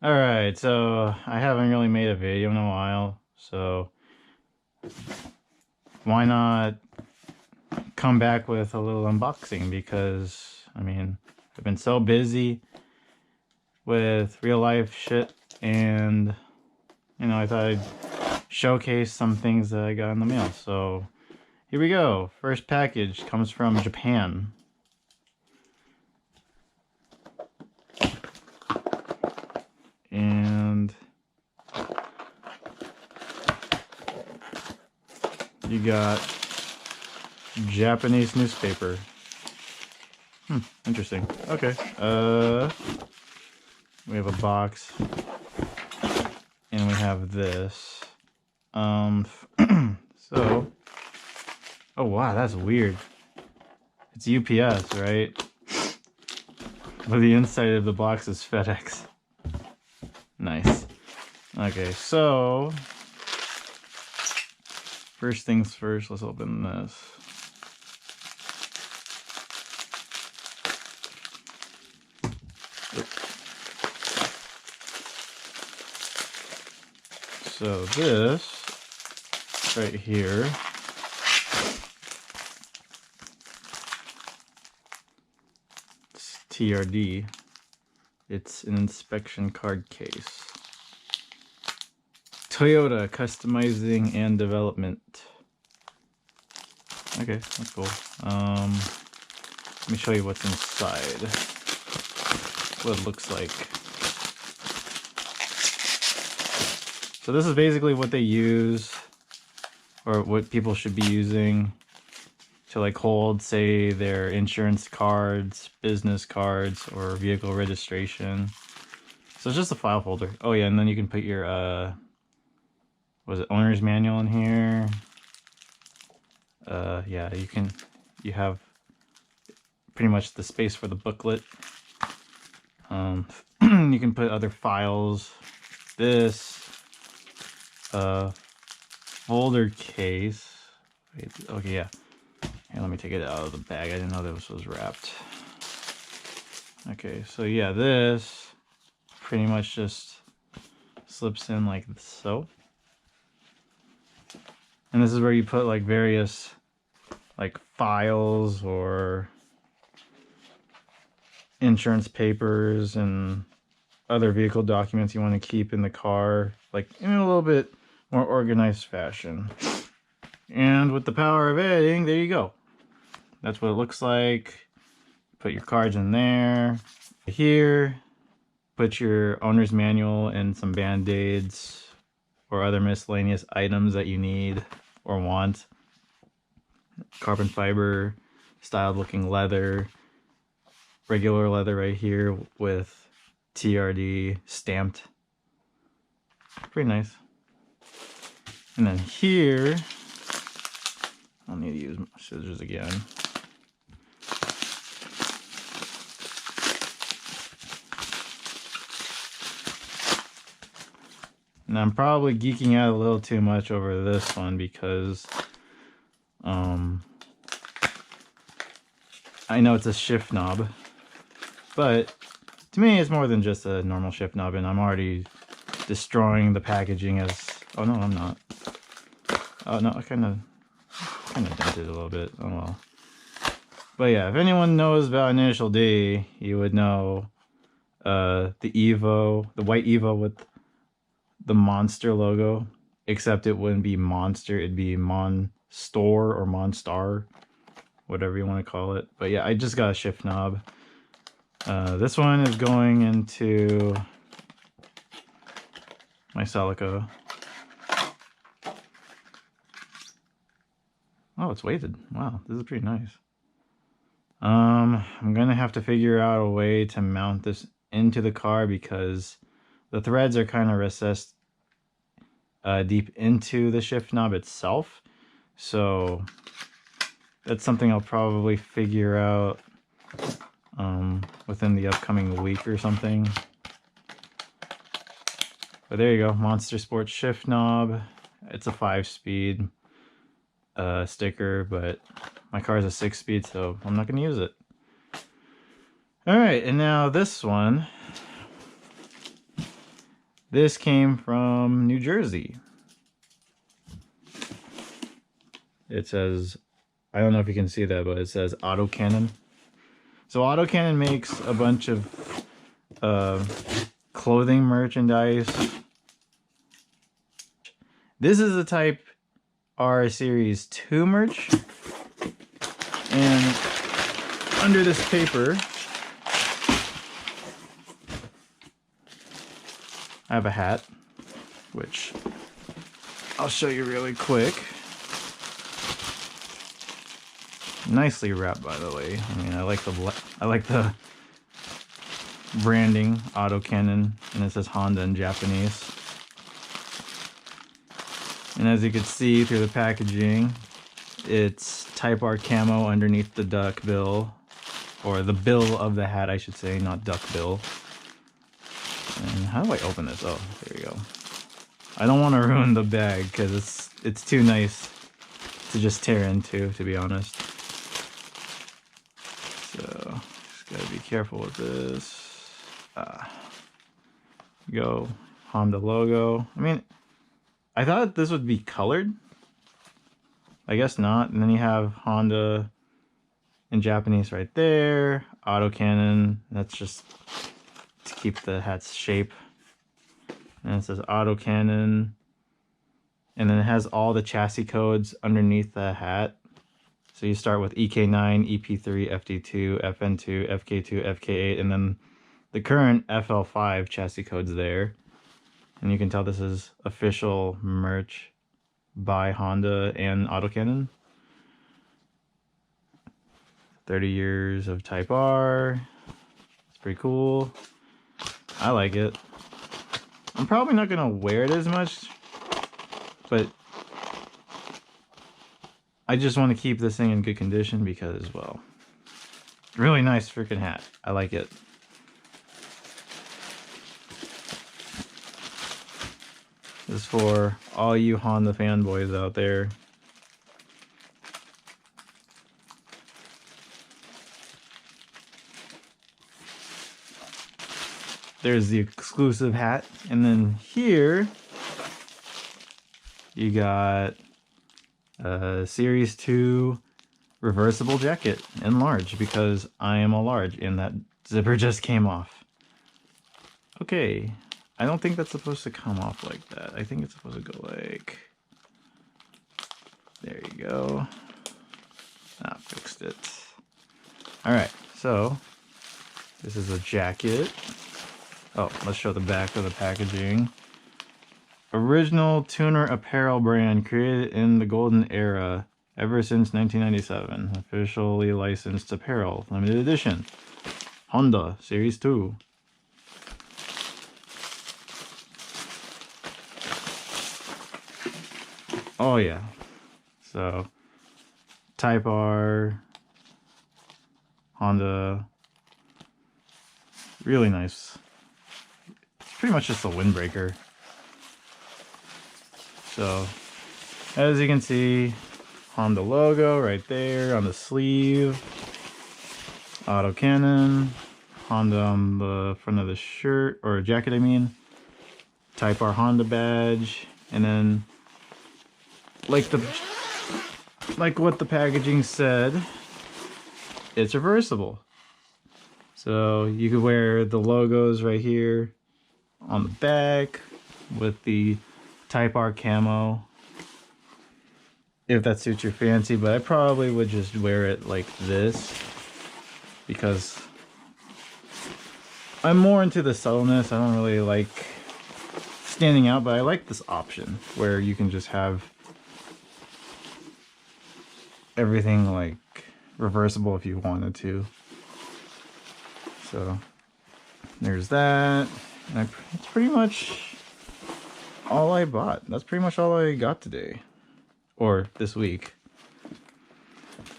Alright, so I haven't really made a video in a while, so why not come back with a little unboxing? Because, I mean, I've been so busy with real life shit, and, you know, I thought I'd showcase some things that I got in the mail. So, here we go. First package comes from Japan. And you got Japanese newspaper. Interesting. Okay. We have a box. And we have this. So. Oh wow, that's weird. It's UPS, right? But the inside of the box is FedEx. Nice. Okay, so first things first, let's open this. So this right here it's TRD. It's an inspection card case. Toyota customizing and development. Okay, that's cool. Let me show you what's inside. What it looks like. So this is basically what they use, or what people should be using to like hold, say, their insurance cards, business cards, or vehicle registration. So it's just a file folder. Oh yeah, and then you can put your was it owner's manual in here? Yeah, you have pretty much the space for the booklet. You can put other files. This folder case. Wait, okay, yeah. Here, let me take it out of the bag. I didn't know this was wrapped. Okay, so yeah, this pretty much just slips in like so. And this is where you put like various like files or insurance papers and other vehicle documents you want to keep in the car, like in a little bit more organized fashion. And with the power of editing, there you go. That's what it looks like. Put your cards in there. Here, put your owner's manual and some band-aids or other miscellaneous items that you need or want. Carbon fiber, styled looking leather, regular leather right here with TRD stamped. Pretty nice. And then here, I'll need to use my scissors again. And I'm probably geeking out a little too much over this one because I know it's a shift knob, but to me it's more than just a normal shift knob, and I'm already destroying the packaging as... Oh no, I'm not. Oh no, I kind of dented a little bit. Oh well. But yeah, if anyone knows about Initial D, you would know the Evo, the white Evo with the Monster logo, except it wouldn't be Monster, it'd be Monstor or Monstar, whatever you want to call it. But yeah, I just got a shift knob. This one is going into my Celica. Oh, it's weighted. Wow, this is pretty nice. I'm gonna have to figure out a way to mount this into the car because the threads are kind of recessed deep into the shift knob itself. So that's something I'll probably figure out within the upcoming week or something. But there you go, Monster Sport shift knob. It's a 5-speed sticker, but my car is a 6-speed, so I'm not going to use it. Alright, and now this one This came from New Jersey. It says, I don't know if you can see that, but it says Autocannon. So Autocannon makes a bunch of clothing merchandise. This is the Type R Series 2 merch. And under this paper, I have a hat, which I'll show you really quick. Nicely wrapped, by the way. I mean, I like the branding, Autocannon, and it says Honda in Japanese. And as you can see through the packaging, it's Type R camo underneath the duck bill, or the bill of the hat, I should say, not duck bill. And how do I open this? Oh, there you go. I don't want to ruin the bag because it's too nice to just tear into, to be honest. So just gotta be careful with this. Go Honda logo. I mean, I thought this would be colored. I guess not. And then you have Honda in Japanese right there. Autocannon. That's just to keep the hat's shape. And it says Autocannon. And then it has all the chassis codes underneath the hat. So you start with EK9, EP3, FD2, FN2, FK2, FK8, and then the current FL5 chassis codes there. And you can tell this is official merch by Honda and Autocannon. 30 years of Type R. It's pretty cool. I like it. I'm probably not gonna wear it as much, but I just want to keep this thing in good condition because, well, really nice freaking hat. I like it. This is for all you Honda fanboys out there. There's the exclusive hat. And then here, you got a Series 2 reversible jacket in large because I am a large and that zipper just came off. Okay, I don't think that's supposed to come off like that. I think it's supposed to go like... There you go. Ah, fixed it. Alright, so this is a jacket. Oh, let's show the back of the packaging. Original tuner apparel brand created in the golden era ever since 1997. Officially licensed apparel. Limited edition. Honda Series 2. Oh yeah. So, Type R, Honda. Really nice. It's pretty much just a windbreaker. So, as you can see, Honda logo right there on the sleeve. Autocannon. Honda on the front of the shirt, or jacket I mean. Type R Honda badge. And then, like what the packaging said, it's reversible. So you could wear the logos right here on the back with the Type R camo if that suits your fancy, but I probably would just wear it like this because I'm more into the subtleness. I don't really like standing out, but I like this option where you can just have everything like reversible if you wanted to. So there's that. And it's pretty much all I bought. That's pretty much all I got today, or this week.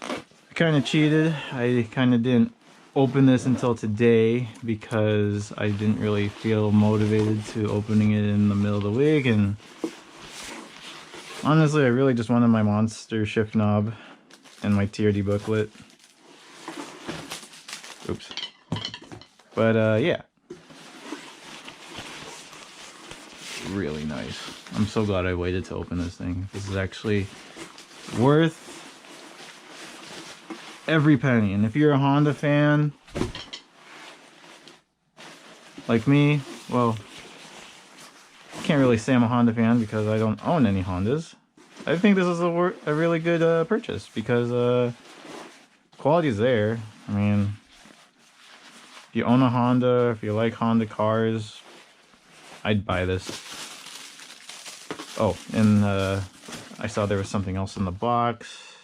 I kind of cheated. I kind of didn't open this until today because I didn't really feel motivated to opening it in the middle of the week, and honestly I really just wanted my monster shift knob and my TRD booklet. Oops. But yeah. really nice. I'm so glad I waited to open this thing. This is actually worth every penny. And if you're a Honda fan like me, well, I can't really say I'm a Honda fan because I don't own any Hondas. I think this is a really good purchase because quality is there. I mean, if you own a Honda, if you like Honda cars, I'd buy this. Oh, and I saw there was something else in the box.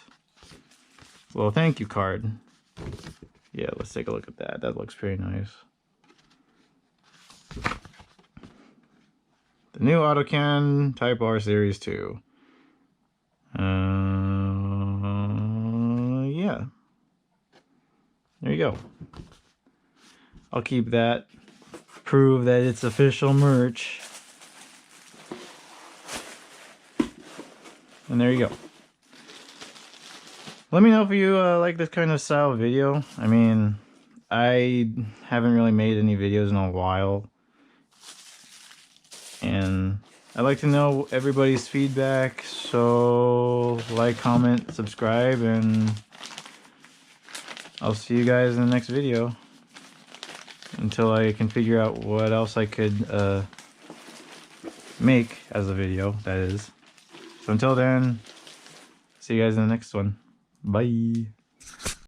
A little thank you card. Yeah, let's take a look at that. That looks pretty nice. The new Autocannon Type R Series 2. Yeah. There you go. I'll keep that. Prove that it's official merch. And there you go. Let me know if you like this kind of style of video. I mean, I haven't really made any videos in a while. And I'd like to know everybody's feedback. So like, comment, subscribe, and I'll see you guys in the next video. Until I can figure out what else I could make as a video, that is. So until then, see you guys in the next one. Bye.